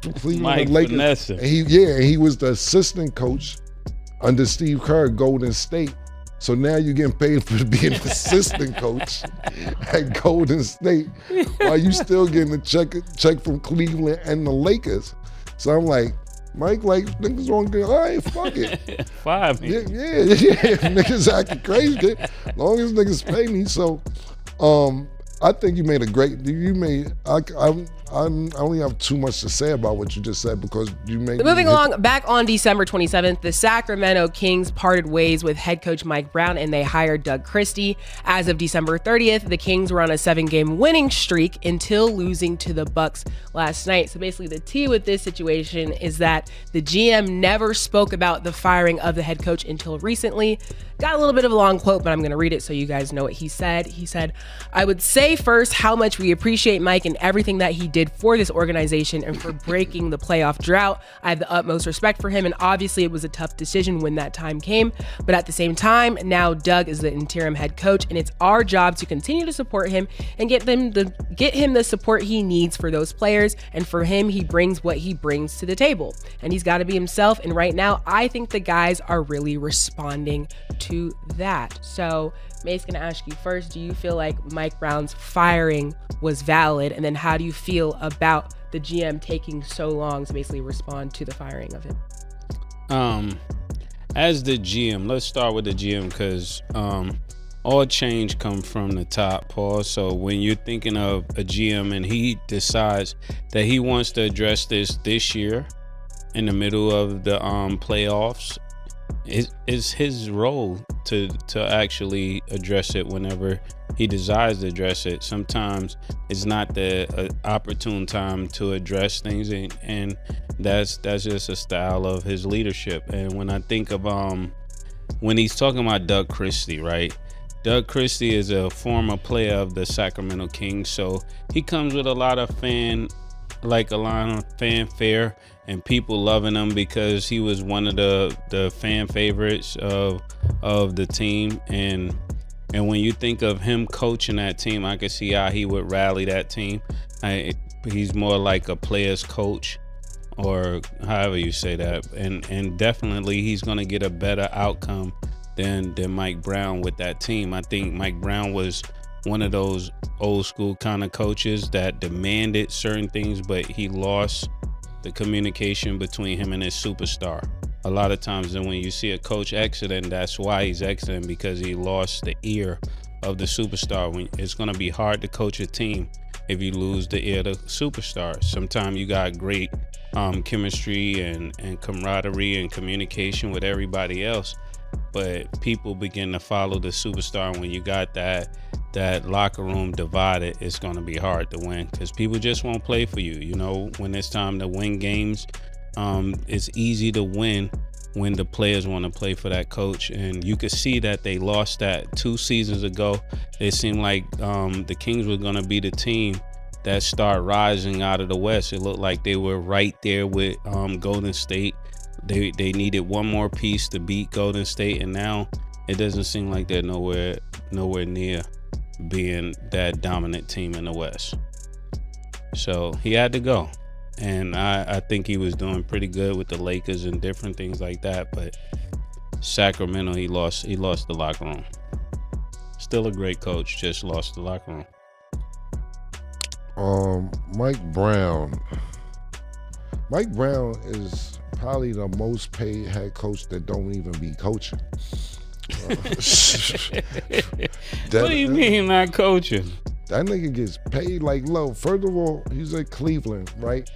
from Cleveland Mike and Lakers. Vanessa. And he was the assistant coach under Steve Kerr at Golden State. So now you're getting paid for being an assistant coach at Golden State while you still getting a check from Cleveland and the Lakers. So I'm like, Mike, like, niggas won't get, all right, fuck it. Fire me. Yeah. Niggas acting crazy. As long as niggas pay me. So I think you made a great, I only have too much to say about what you just said because you made. Moving along, back on December 27th, the Sacramento Kings parted ways with head coach Mike Brown and they hired Doug Christie. As of December 30th, the Kings were on a 7-game winning streak until losing to the Bucks last night. So basically the tea with this situation is that the GM never spoke about the firing of the head coach until recently. Got a little bit of a long quote, but I'm going to read it so you guys know what he said. He said, "I would say first how much we appreciate Mike and everything that he did for this organization and for breaking the playoff drought. I have the utmost respect for him, and obviously it was a tough decision when that time came. But at the same time, now Doug is the interim head coach, and it's our job to continue to support him and get him the support he needs for those players. And for him, he brings what he brings to the table, and he's got to be himself. And right now, I think the guys are really responding to that." So Mace, gonna ask you first, do you feel like Mike Brown's firing was valid? And then how do you feel about the GM taking so long to basically respond to the firing of him? As the GM, let's start with the GM because all change comes from the top, Paul. So when you're thinking of a GM and he decides that he wants to address this year in the middle of the playoffs, it's his role to actually address it whenever he desires to address it. Sometimes it's not the opportune time to address things, and that's just a style of his leadership. And when I think of when he's talking about Doug Christie, right? Doug Christie is a former player of the Sacramento Kings, so he comes with a lot of fanfare and people loving him because he was one of the fan favorites of the team. And when you think of him coaching that team, I can see how he would rally that team. He's more like a player's coach, or however you say that, and definitely he's going to get a better outcome than Mike Brown with that team. I think Mike Brown was one of those old school kind of coaches that demanded certain things, but he lost the communication between him and his superstar. A lot of times then when you see a coach exiting, that's why he's exiting, because he lost the ear of the superstar. It's going to be hard to coach a team if you lose the ear of the superstar. Sometimes you got great chemistry and camaraderie and communication with everybody else, but people begin to follow the superstar. And when you got that locker room divided, it's going to be hard to win because people just won't play for you. You know, when it's time to win games, it's easy to win when the players want to play for that coach. And you could see that they lost that 2 seasons ago. It seemed like the Kings were going to be the team that start rising out of the West. It looked like they were right there with Golden State. They needed one more piece to beat Golden State, and now it doesn't seem like they're nowhere near being that dominant team in the West. So he had to go, and I think he was doing pretty good with the Lakers and different things like that. But Sacramento, he lost the locker room. Still a great coach, just lost the locker room. Mike Brown is probably the most paid head coach that don't even be coaching. What do you mean not coaching? That nigga gets paid like low. First of all, he's at Cleveland, right?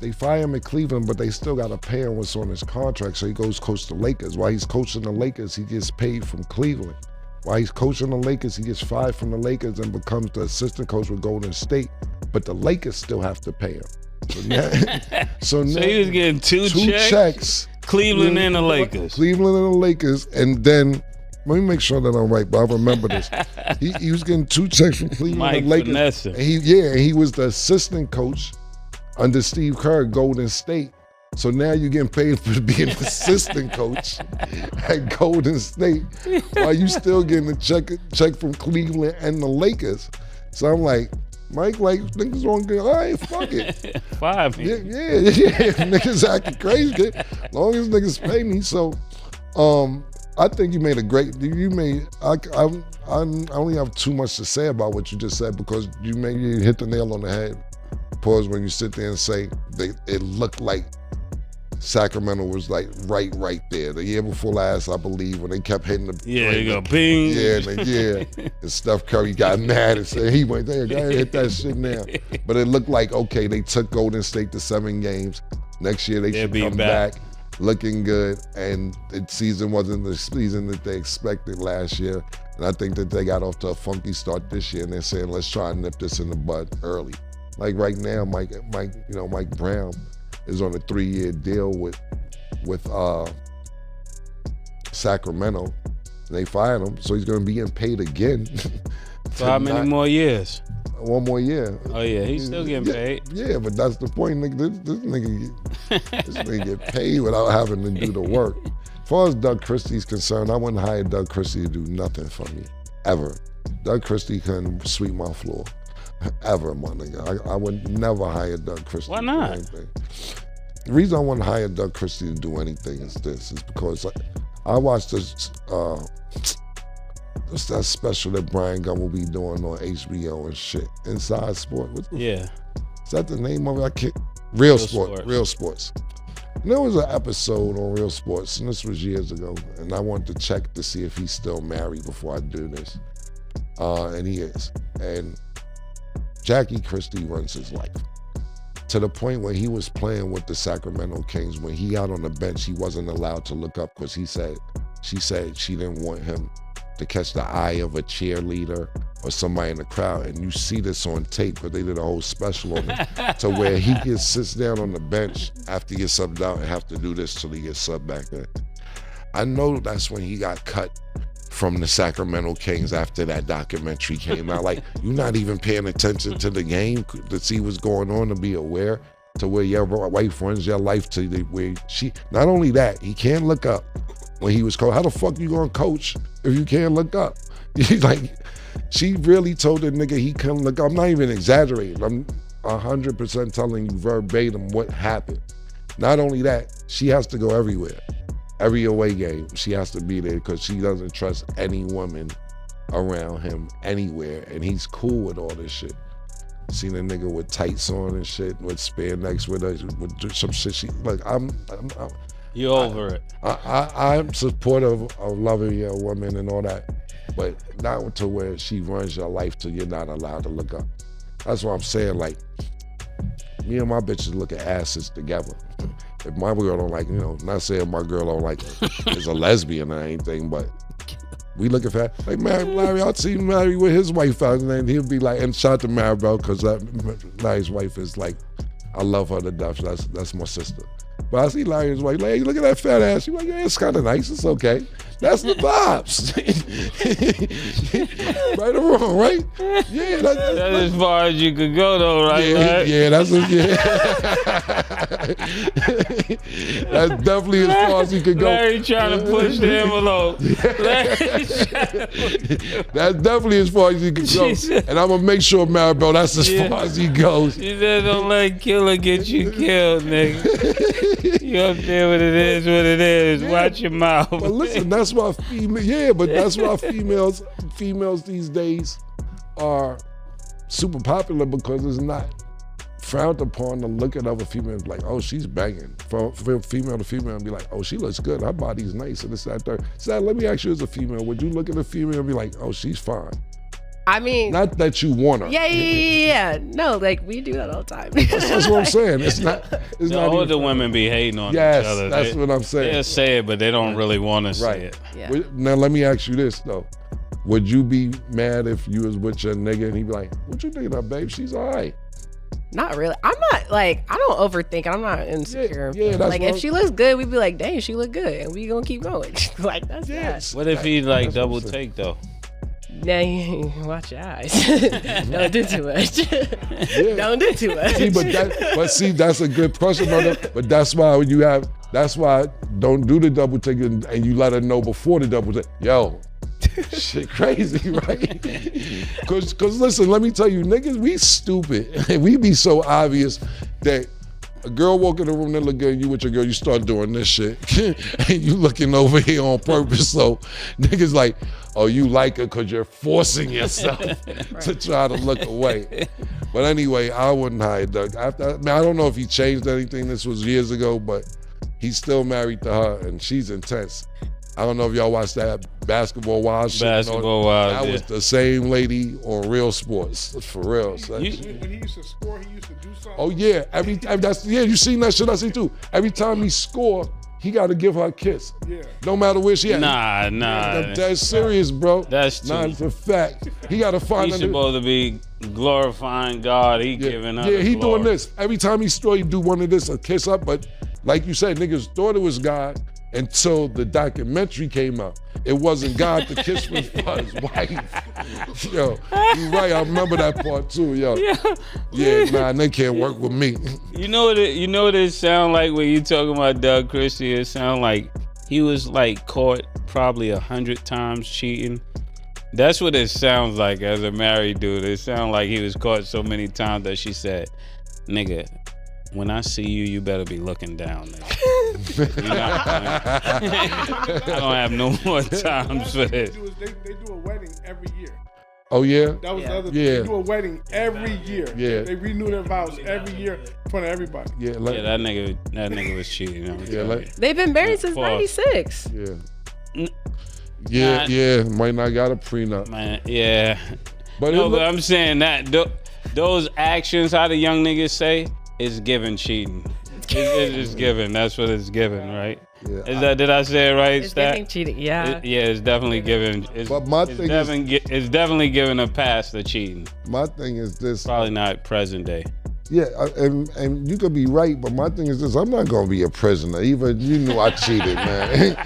They fire him at Cleveland, but they still got to pay him what's on his contract, so he goes coach the Lakers. While he's coaching the Lakers, he gets paid from Cleveland. While he's coaching the Lakers, he gets fired from the Lakers and becomes the assistant coach with Golden State. But the Lakers still have to pay him. So he was getting two checks. Cleveland and the Lakers. Cleveland and the Lakers. And then, let me make sure that I'm right, but I remember this. He was getting 2 checks from Cleveland and the Lakers. Vanessa. And he was the assistant coach under Steve Kerr at Golden State. So now you're getting paid for being an assistant coach at Golden State while you still getting a check from Cleveland and the Lakers. So I'm like, Mike, like, niggas on good. All right, fuck it. Fire me. Yeah. Niggas acting crazy. Long as niggas pay me. So, I think you made a great. I only have too much to say about what you just said because you hit the nail on the head. Pause when you sit there and say it looked like Sacramento was like right there. The year before last, I believe, when they kept hitting the they go bing. And Steph Curry got mad and said he went there, go ahead, hit that shit now. But it looked like okay, they took Golden State to 7 games. Next year they should come back looking good, and the season wasn't the season that they expected last year. And I think that they got off to a funky start this year, and they're saying let's try and nip this in the bud early. Like right now, Mike Brown is on a 3-year deal with Sacramento. They fired him, so he's going to be getting paid again. So how many more years? 1 more year. Oh yeah, he's still getting paid. Yeah, but that's the point, nigga. This nigga get paid without having to do the work. As far as Doug Christie's concerned, I wouldn't hire Doug Christie to do nothing for me, ever. Doug Christie couldn't sweep my floor. Ever, my nigga. I would never hire Doug Christie. Why not? To do anything. The reason I wouldn't hire Doug Christie to do anything is because I watched this that special that Brian Gunn will be doing on HBO and shit. Inside Sport. Is that the name of it? Real Sports. And there was an episode on Real Sports, and this was years ago, and I wanted to check to see if he's still married before I do this. And he is. And Jackie Christie runs his life. To the point where he was playing with the Sacramento Kings, when he got on the bench, he wasn't allowed to look up because she said she didn't want him to catch the eye of a cheerleader or somebody in the crowd. And you see this on tape because they did a whole special on it to where he sits down on the bench after he gets subbed out and have to do this till he gets subbed back in. I know that's when he got cut from the Sacramento Kings after that documentary came out. Like, you're not even paying attention to the game to see what's going on, to be aware to where your wife runs your life to where she, not only that, he can't look up when he was coach. How the fuck you gonna coach if you can't look up? Like, she really told the nigga he couldn't look up. I'm not even exaggerating. I'm 100% telling you verbatim what happened. Not only that, she has to go everywhere. Every away game, she has to be there because she doesn't trust any woman around him anywhere, and he's cool with all this shit. Seen a nigga with tights on and shit, with spandex with some shit. You over it. I'm supportive of loving your woman and all that, but not to where she runs your life till you're not allowed to look up. That's what I'm saying. Like, me and my bitches look at asses together. If my girl don't like, not saying my girl don't like is a lesbian or anything, but we look at that. Like, Larry, I'd see Larry with his wife out, and then he'll be like, and shout to Maribel, because Larry's wife is like, I love her to death. That's my sister. But I see Larry's wife, like, hey, look at that fat ass. She's like, yeah, it's kind of nice. It's okay. That's the vibes. Right or wrong, right? Yeah, that's as far as you could go, though, right? Yeah, that's that's definitely as far as you could go. Larry trying to push the envelope. That's definitely as far as you can go. And I'm gonna make sure, Maribel, that's as far as he goes. She said, don't let killer get you killed, nigga. You up there what it is. Yeah. Watch your mouth. But listen, that's why females these days are super popular, because it's not frowned upon to look at other females like, oh, she's banging. From female to female and be like, oh, she looks good. Her body's nice. And this, that, third. So let me ask you as a female, would you look at a female and be like, oh, she's fine? I mean, not that you want her. Yeah. No, like, we do that all the time. That's what I'm saying. It's not older women be hating on each other. That's what I'm saying. They'll say it, but they don't really want to say it. Yeah. Now let me ask you this though: would you be mad if you was with your nigga and he be like, "What you thinking of, babe? She's all right." Not really. I'm not like, I don't overthink it. I'm not insecure. Yeah, that's like, if she looks good, we'd be like, dang, she look good, and we gonna keep going. Like, that's that. What if he like double take though? Now you watch your eyes. Don't do too much. Don't do too much. See, that's a good question, brother. But that's why don't do the double take and you let her know before the double take. Yo, Shit crazy, right? Cause listen, let me tell you, niggas, we stupid. And we be so obvious that a girl walk in the room, they look good, you with your girl, you start doing this shit. And you looking over here on purpose. So niggas like, oh, you like her because you're forcing yourself to try to look away. But anyway, I wouldn't hire Doug. I don't know if he changed anything. This was years ago, but he's still married to her and she's intense. I don't know if y'all watched that Basketball Wives shit. Basketball Wives, That was the same lady on Real Sports, for real. So When he used to score, he used to do something. oh yeah, you seen that shit I see too. Every time he score, he got to give her a kiss. Yeah. No matter where she at. Nah. That's serious, bro. That's too. Nah, it's a fact. He got to find He's her. supposed to be glorifying God. He giving up. Yeah, he glory. doing this. Every time he score, he do one of this, a kiss up. But like you said, niggas thought it was God until the documentary came out. It wasn't God. The kiss was for his wife. Yo, you right. I remember that part too, yo. Yeah, nah, they can't work with me. You know what it sound like when you talking about Doug Christie? It sound like he was like caught probably 100 times cheating. That's what it sounds like as a married dude. It sounds like he was caught so many times that she said, "Nigga, when I see you, you better be looking down, nigga. I don't have no more times for this." They do a wedding every year. Oh yeah? That was the other thing. Yeah. They do a wedding every year. Yeah. They renew their vows every year in front of everybody. Yeah, Yeah, that nigga was cheating. I'm telling you. They've been married since Pause. '96. Yeah, might not got a prenup. Man, yeah. But No, it but look- I'm saying that those actions, how the young niggas say, is giving cheating. It's given. That's what it's given, right? Yeah, Did I say it right? It's Stat? giving cheating. Yeah. It's definitely given. But my thing is- it's definitely giving a pass to cheating. my thing is this. Probably not present day. Yeah, and you could be right, but my thing is this: I'm not gonna be a prisoner. Even you knew I cheated, man.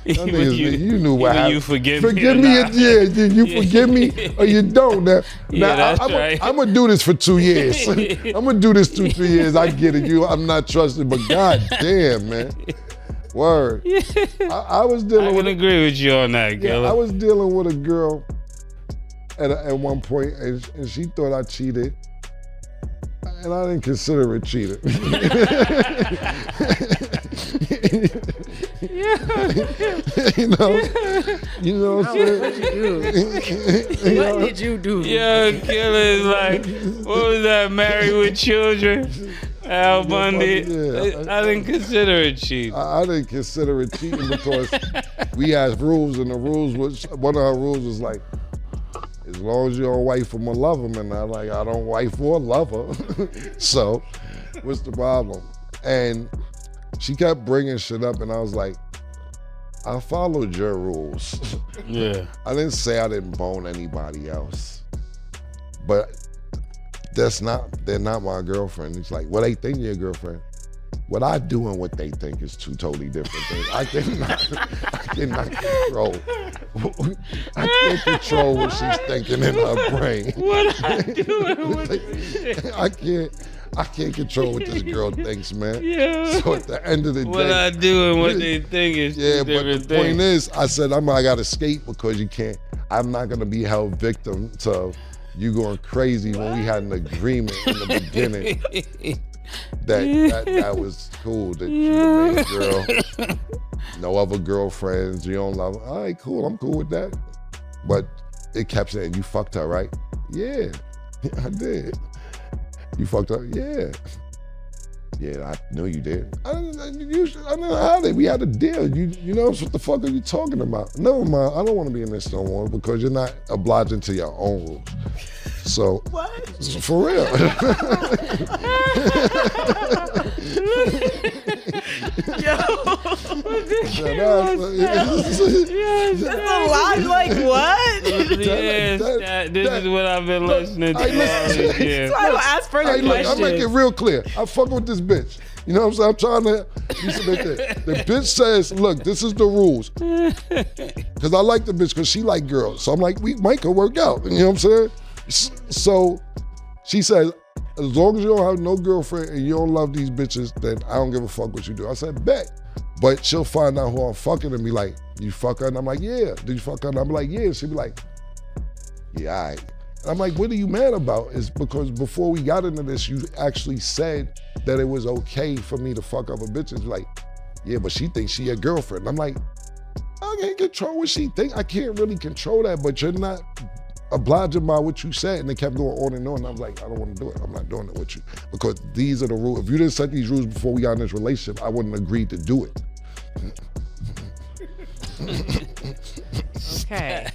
You knew what happened. You forgive Forgive me. me, or not. yeah. You forgive me or you don't. Now, that's I'm right. gonna do this for 2 years. I'm gonna do this 2-3 years. I get it. I'm not trusted, but god damn, man. Word. I was I dealing can with. agree with you on that, Yeah, Gilla. I was dealing with a girl at one point, and she thought I cheated, and I didn't consider it cheating. You know what I'm saying? What did you do? Yo, Killer is like, what was that? Married with Children? Al Bundy. Yeah. I didn't consider it cheating. I didn't consider it cheating because we had rules, and the rules was, one of our rules was like, as long as you don't wife him or love him, and I don't wife or love her. So, what's the problem? And she kept bringing shit up, and I was like, I followed your rules. Yeah. I didn't say I didn't bone anybody else, but they're not my girlfriend. It's like, well, they think you're a girlfriend. What I do and what they think is two totally different things. I cannot control. I can't control what she's thinking in her brain. What I do and what they I can't control what this girl thinks, man. Yeah. So at the end of the What day, I do and what they think is yeah, two but different the point things. is, I said I got to escape because you can't. I'm not gonna be held victim to you going crazy when we had an agreement in the beginning that was cool. That you the main girl, no other girlfriends, you don't love her. All right, cool. I'm cool with that. But it kept saying, "You fucked her, right?" Yeah, I did. You fucked her? Yeah. Yeah, I know you did. I don't know how we had a deal. You know what the fuck are you talking about? Never mind. I don't want to be in this no more because you're not obliging to your own rules. So What? for real. That's a lot. Like what? This is what I've been listening to. Hey, listen. all this year. So I don't ask further Hey, look, I questions. make it real clear. I'm fucking with this bitch. You know what I'm saying? I'm trying to. The bitch says, "Look, this is the rules." Because I like the bitch because she like girls. So I'm like, we might could work out. You know what I'm saying? So she says, as long as you don't have no girlfriend and you don't love these bitches, then I don't give a fuck what you do. I said, bet. But she'll find out who I'm fucking and be like, you fuck her? And I'm like, yeah. Did you fuck her? And I'm like, yeah. She'll be like, yeah, all right. I'm like, what are you mad about? It's because before we got into this, you actually said that it was okay for me to fuck other bitches. Like, yeah, but she thinks she your girlfriend. I'm like, I can't control what she think. I can't really control that, but you're not obliging by what you said. And they kept going on and on. And I'm like, I don't want to do it. I'm not doing it with you. Because these are the rules. If you didn't set these rules before we got in this relationship, I wouldn't agree to do it. Okay.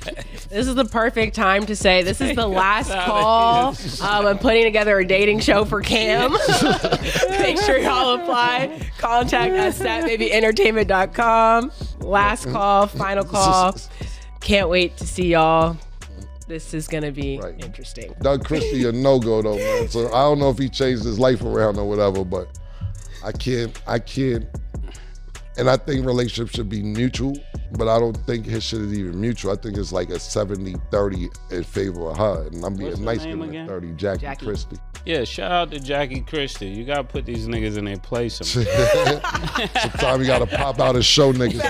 This is the perfect time to say this is the last call. I'm putting together a dating show for Cam. Make sure y'all apply. Contact us at babyentertainment.com. Last call, final call. Can't wait to see y'all. This is going to be interesting. Doug Christie a no-go though, man. So I don't know if he changed his life around or whatever, but I can't. And I think relationships should be mutual, but I don't think his shit is even mutual. I think it's like a 70-30 in favor of her. And I'm being nice, giving it 30. Jackie Christie. Yeah, shout out to Jackie Christie. You gotta put these niggas in their place. Sometimes you gotta pop out and show niggas.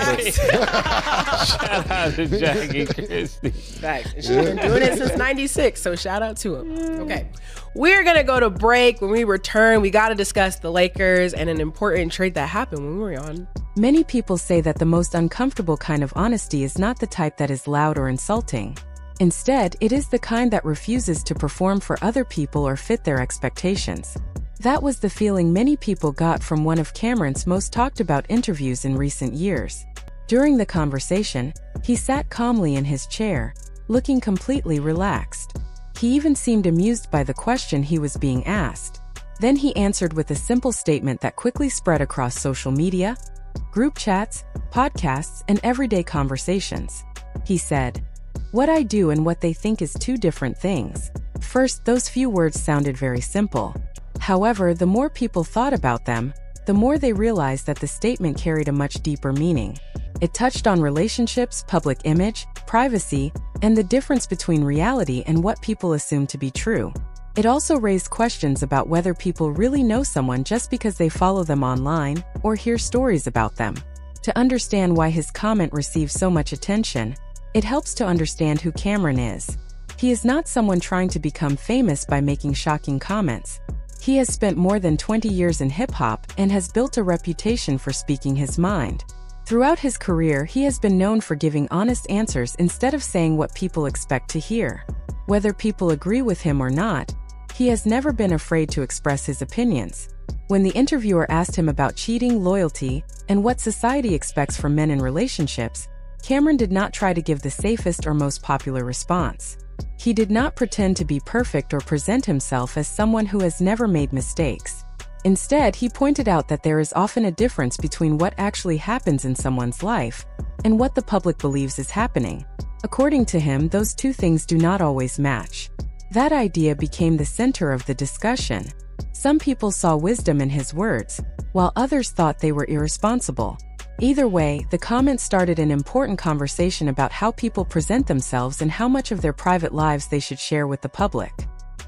Shout out to Jackie Christie. Facts. She's been doing it since 96, so shout out to him. Okay. We're gonna go to break. When we return, we gotta discuss the Lakers and an important trade that happened when we were on. Many people say that the most uncomfortable kind of honesty is not the type that is loud or insulting. Instead, it is the kind that refuses to perform for other people or fit their expectations. That was the feeling many people got from one of Cameron's most talked about interviews in recent years. During the conversation, he sat calmly in his chair, looking completely relaxed. He even seemed amused by the question he was being asked. Then he answered with a simple statement that quickly spread across social media, group chats, podcasts, and everyday conversations. He said, "What I do and what they think is two different things." First, those few words sounded very simple. However, the more people thought about them, the more they realized that the statement carried a much deeper meaning. It touched on relationships, public image, privacy, and the difference between reality and what people assume to be true. It also raised questions about whether people really know someone just because they follow them online or hear stories about them. To understand why his comment received so much attention, it helps to understand who Cameron is. He is not someone trying to become famous by making shocking comments. He has spent more than 20 years in hip-hop and has built a reputation for speaking his mind. Throughout his career, he has been known for giving honest answers instead of saying what people expect to hear. Whether people agree with him or not, he has never been afraid to express his opinions. When the interviewer asked him about cheating, loyalty, and what society expects from men in relationships, Cameron did not try to give the safest or most popular response. He did not pretend to be perfect or present himself as someone who has never made mistakes. Instead, he pointed out that there is often a difference between what actually happens in someone's life and what the public believes is happening. According to him, those two things do not always match. That idea became the center of the discussion. Some people saw wisdom in his words, while others thought they were irresponsible. Either way, the comment started an important conversation about how people present themselves and how much of their private lives they should share with the public.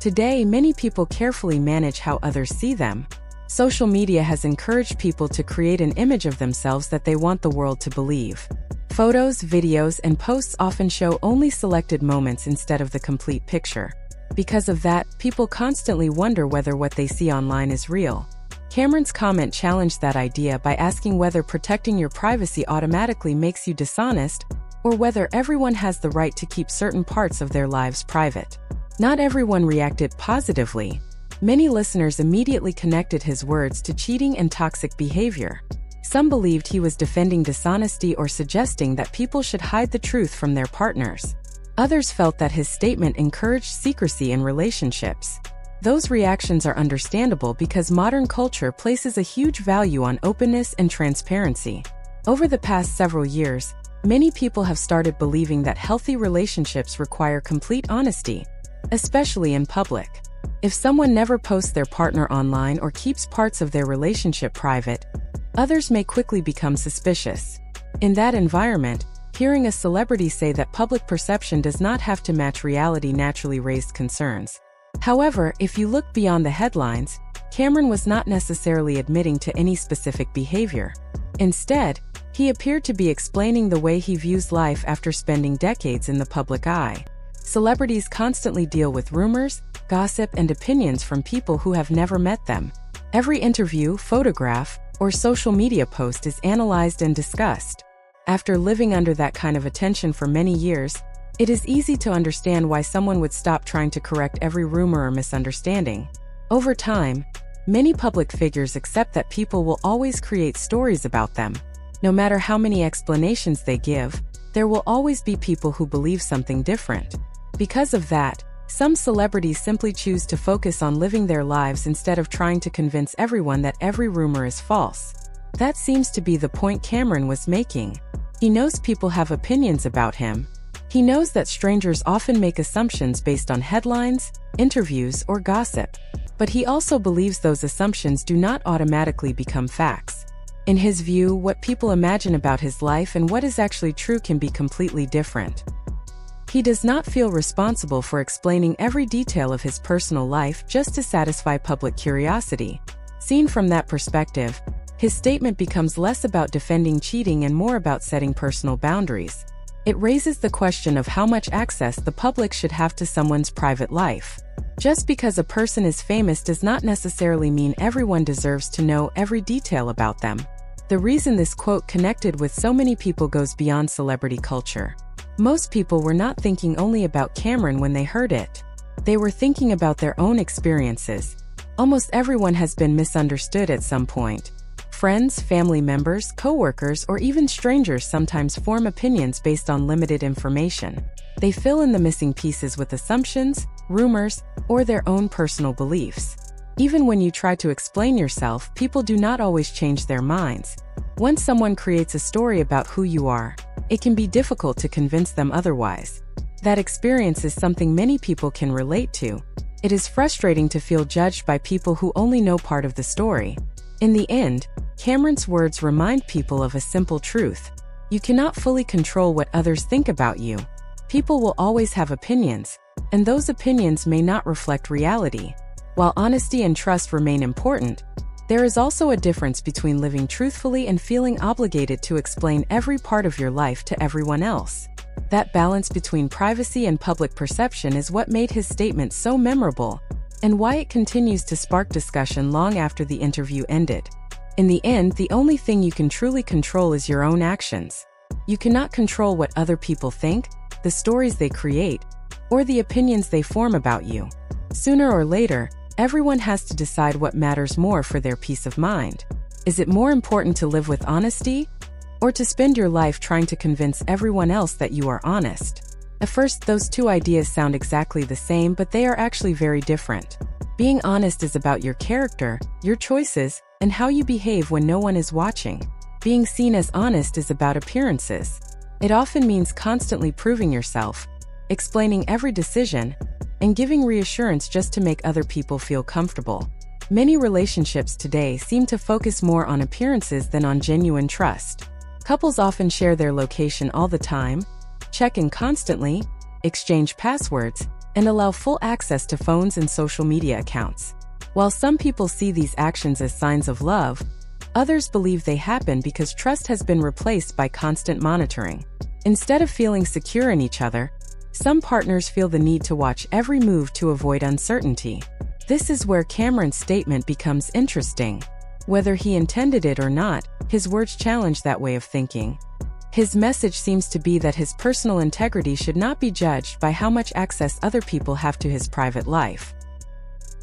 Today, many people carefully manage how others see them. Social media has encouraged people to create an image of themselves that they want the world to believe. Photos, videos, and posts often show only selected moments instead of the complete picture. Because of that, people constantly wonder whether what they see online is real. Cameron's comment challenged that idea by asking whether protecting your privacy automatically makes you dishonest, or whether everyone has the right to keep certain parts of their lives private. Not everyone reacted positively. Many listeners immediately connected his words to cheating and toxic behavior. Some believed he was defending dishonesty or suggesting that people should hide the truth from their partners. Others felt that his statement encouraged secrecy in relationships. Those reactions are understandable because modern culture places a huge value on openness and transparency. Over the past several years, many people have started believing that healthy relationships require complete honesty, especially in public. If someone never posts their partner online or keeps parts of their relationship private, others may quickly become suspicious. In that environment, hearing a celebrity say that public perception does not have to match reality naturally raised concerns. However, if you look beyond the headlines, Cameron was not necessarily admitting to any specific behavior. Instead, he appeared to be explaining the way he views life after spending decades in the public eye. Celebrities constantly deal with rumors, gossip, and opinions from people who have never met them. Every interview, photograph, or social media post is analyzed and discussed. After living under that kind of attention for many years, it is easy to understand why someone would stop trying to correct every rumor or misunderstanding. Over time, many public figures accept that people will always create stories about them. No matter how many explanations they give, there will always be people who believe something different. Because of that, some celebrities simply choose to focus on living their lives instead of trying to convince everyone that every rumor is false. That seems to be the point Cameron was making. He knows people have opinions about him. He knows that strangers often make assumptions based on headlines, interviews, or gossip. But he also believes those assumptions do not automatically become facts. In his view, what people imagine about his life and what is actually true can be completely different. He does not feel responsible for explaining every detail of his personal life just to satisfy public curiosity. Seen from that perspective, his statement becomes less about defending cheating and more about setting personal boundaries. It raises the question of how much access the public should have to someone's private life. Just because a person is famous does not necessarily mean everyone deserves to know every detail about them. The reason this quote connected with so many people goes beyond celebrity culture. Most people were not thinking only about Cameron when they heard it. They were thinking about their own experiences. Almost everyone has been misunderstood at some point. Friends, family members, coworkers, or even strangers sometimes form opinions based on limited information. They fill in the missing pieces with assumptions, rumors, or their own personal beliefs. Even when you try to explain yourself, people do not always change their minds. Once someone creates a story about who you are, it can be difficult to convince them otherwise. That experience is something many people can relate to. It is frustrating to feel judged by people who only know part of the story. In the end, Cameron's words remind people of a simple truth. You cannot fully control what others think about you. People will always have opinions, and those opinions may not reflect reality. While honesty and trust remain important, there is also a difference between living truthfully and feeling obligated to explain every part of your life to everyone else. That balance between privacy and public perception is what made his statement so memorable, and why it continues to spark discussion long after the interview ended. In the end, the only thing you can truly control is your own actions. You cannot control what other people think, the stories they create, or the opinions they form about you. Sooner or later, everyone has to decide what matters more for their peace of mind. Is it more important to live with honesty, or to spend your life trying to convince everyone else that you are honest? At first, those two ideas sound exactly the same, but they are actually very different. Being honest is about your character, your choices, and how you behave when no one is watching. Being seen as honest is about appearances. It often means constantly proving yourself, explaining every decision, and giving reassurance just to make other people feel comfortable. Many relationships today seem to focus more on appearances than on genuine trust. Couples often share their location all the time, check in constantly, exchange passwords, and allow full access to phones and social media accounts. While some people see these actions as signs of love, others believe they happen because trust has been replaced by constant monitoring. Instead of feeling secure in each other, some partners feel the need to watch every move to avoid uncertainty. This is where Cameron's statement becomes interesting. Whether he intended it or not, his words challenge that way of thinking. His message seems to be that his personal integrity should not be judged by how much access other people have to his private life.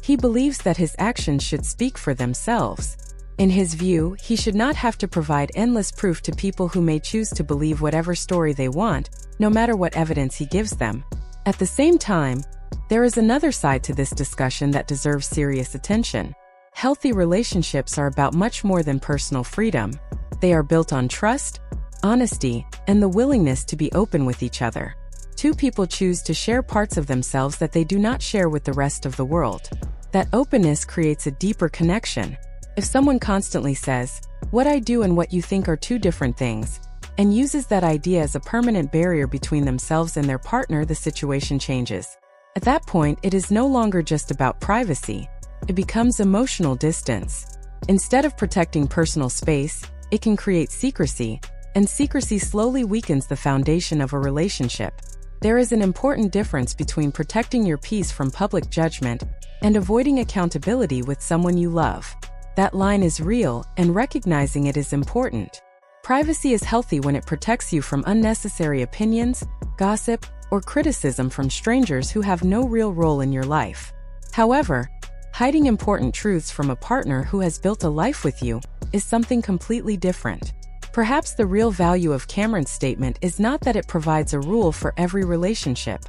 He believes that his actions should speak for themselves. In his view, he should not have to provide endless proof to people who may choose to believe whatever story they want, no matter what evidence he gives them. At the same time, there is another side to this discussion that deserves serious attention. Healthy relationships are about much more than personal freedom. They are built on trust, honesty, and the willingness to be open with each other. Two people choose to share parts of themselves that they do not share with the rest of the world. That openness creates a deeper connection. If someone constantly says, "What I do and what you think are two different things," and uses that idea as a permanent barrier between themselves and their partner, the situation changes. At that point, it is no longer just about privacy. It becomes emotional distance. Instead of protecting personal space, It can create secrecy, and secrecy slowly weakens the foundation of a relationship. There is an important difference between protecting your peace from public judgment and avoiding accountability with someone you love. That line is real, and recognizing it is important. Privacy is healthy when it protects you from unnecessary opinions, gossip, or criticism from strangers who have no real role in your life. However, hiding important truths from a partner who has built a life with you is something completely different. Perhaps the real value of Cameron's statement is not that it provides a rule for every relationship.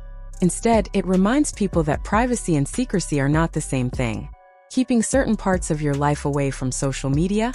Instead, it reminds people that privacy and secrecy are not the same thing. Keeping certain parts of your life away from social media,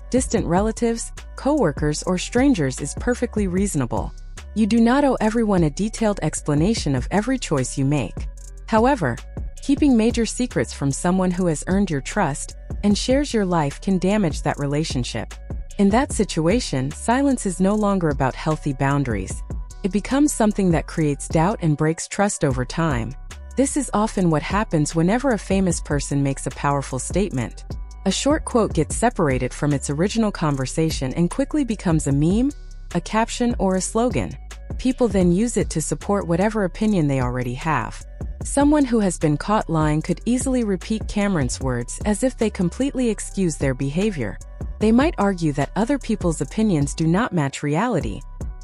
distant relatives, coworkers, or strangers is perfectly reasonable. You do not owe everyone a detailed explanation of every choice you make. However, keeping major secrets from someone who has earned your trust and shares your life can damage that relationship. In that situation, silence is no longer about healthy boundaries. It becomes something that creates doubt and breaks trust over time. This is often what happens whenever a famous person makes a powerful statement. A short quote gets separated from its original conversation and quickly becomes a meme, a caption, or a slogan. People then use it to support whatever opinion they already have. Someone who has been caught lying could easily repeat Cameron's words as if they completely excuse their behavior. They might argue that other people's opinions do not match reality,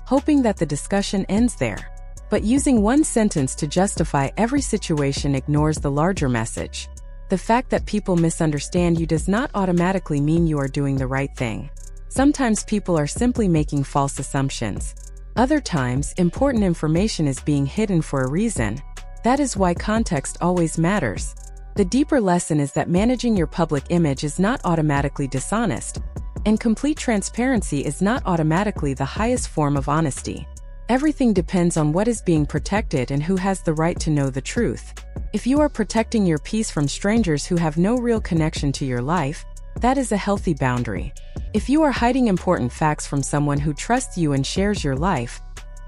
hoping that the discussion ends there. But using one sentence to justify every situation ignores the larger message. The fact that people misunderstand you does not automatically mean you are doing the right thing. Sometimes people are simply making false assumptions. Other times, important information is being hidden for a reason. That is why context always matters. The deeper lesson is that managing your public image is not automatically dishonest, and complete transparency is not automatically the highest form of honesty. Everything depends on what is being protected and who has the right to know the truth. If you are protecting your peace from strangers who have no real connection to your life, that is a healthy boundary. If you are hiding important facts from someone who trusts you and shares your life,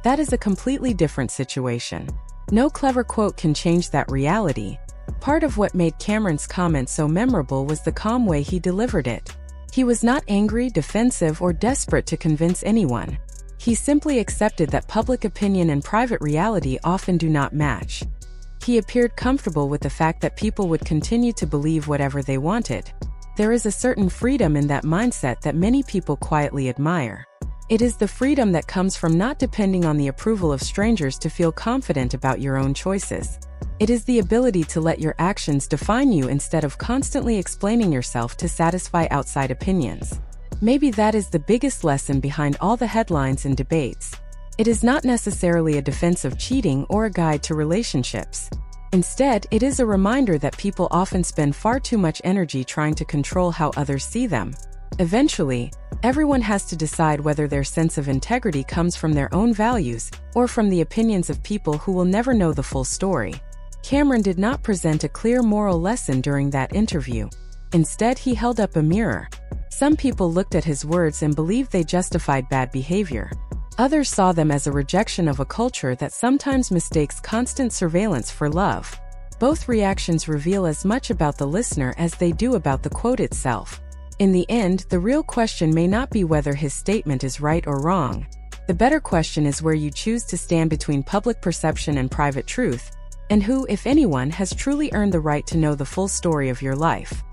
that is a completely different situation. No clever quote can change that reality. Part of what made Cameron's comment so memorable was the calm way he delivered it. He was not angry, defensive, or desperate to convince anyone. He simply accepted that public opinion and private reality often do not match. He appeared comfortable with the fact that people would continue to believe whatever they wanted. There is a certain freedom in that mindset that many people quietly admire. It is the freedom that comes from not depending on the approval of strangers to feel confident about your own choices. It is the ability to let your actions define you instead of constantly explaining yourself to satisfy outside opinions. Maybe that is the biggest lesson behind all the headlines and debates. It is not necessarily a defense of cheating or a guide to relationships. Instead, it is a reminder that people often spend far too much energy trying to control how others see them. Eventually, everyone has to decide whether their sense of integrity comes from their own values or from the opinions of people who will never know the full story. Cameron did not present a clear moral lesson during that interview. Instead, he held up a mirror. Some people looked at his words and believed they justified bad behavior. Others saw them as a rejection of a culture that sometimes mistakes constant surveillance for love. Both reactions reveal as much about the listener as they do about the quote itself. In the end, the real question may not be whether his statement is right or wrong. The better question is where you choose to stand between public perception and private truth, and who, if anyone, has truly earned the right to know the full story of your life.